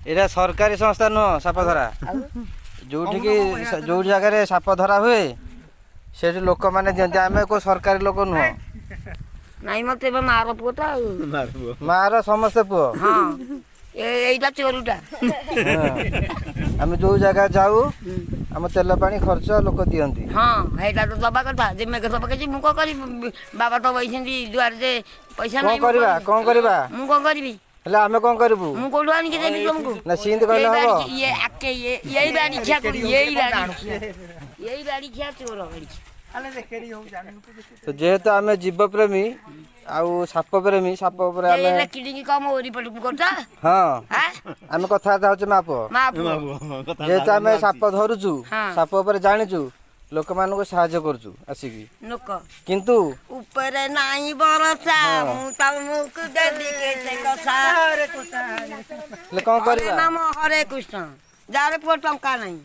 এটা সরকারি সংস্থা নুহ সাপ ধরা যোଉଠିକି ଯୋଉ ଜାଗାରେ ସାପ ଧରା ହୁଏ ସେଠି ଲୋକମାନେ ଦିଅନ୍ତି ଆମେ କୋଉ ସରକାରୀ ଲୋକ ନୁହଁ ନାଇଁ ମତେ ଏବେ ମାର ପୁଅଟା ଆଉ ମାର ସମସ୍ତେ ପୁଅ ହଁ এইটা চোরুটা ଆମେ ଯୋଉ ଜାଗା ଯାଉ ଆମ ତେଲ ପାଣି ଖର୍ଚ୍ଚ ଲୋକ ଦିଅନ୍ତି ହଁ ହେଇଟା ତ ଦବା କଥା ଯେ ମେଘ ତ ପକେଇଛି ମୁଁ କଣ କରିବି ବାବା ତ ବଇଛନ୍ତି ଦୁଆରେ ଯେ ପଇସା କଣ ନାହିଁ କରିବା ମୁଁ କଣ କରିବି ହେଲେ ଆମେ କଣ କରିବୁ ମୁଁ କୋଉଠୁ ଆଣିକି ଦେବି ତମକୁ ନା ସେମିତି କହିଲେ ହବ ଇଏ ଆକେ ଏଇ ବାଡି ଖିଆ କରୁ ଏଇ ବାଡି ଖିଆ ଚୋର ବାଡି ତ ଯେହେତୁ ଆମେ ଜୀବ ପ୍ରେମୀ ଆଉ ସାପ ପ୍ରେମୀ ସାପ ଉପରେ ଆମେ କିଡିକି କମ ଓରି ପଟକୁ କରୁଛ ହଁ ଆମେ କଥାବାର୍ତ୍ତା ହଉଛେ ମା ପୁଅ ମା ପୁଅ ଯେହେତୁ ଆମେ ସାପ ଧରୁଛୁ ହଁ। ସାପ ଉପରେ ଜାଣିଛୁ ଲୋକମାନଙ୍କୁ ସାହାଯ୍ୟ କରୁଛୁ ଆସିକି ଲୋକ କିନ୍ତୁ ଉପରେ ନାହିଁ ଭରସା ମୁଁ ତମକୁ ଦେବି କେତେ କଥା ହେଲେ କଣ କରିବା ନାମ ହରେ କୃଷ୍ଣ ଯାହାର ପୁଅ ଟଙ୍କା ନାହିଁ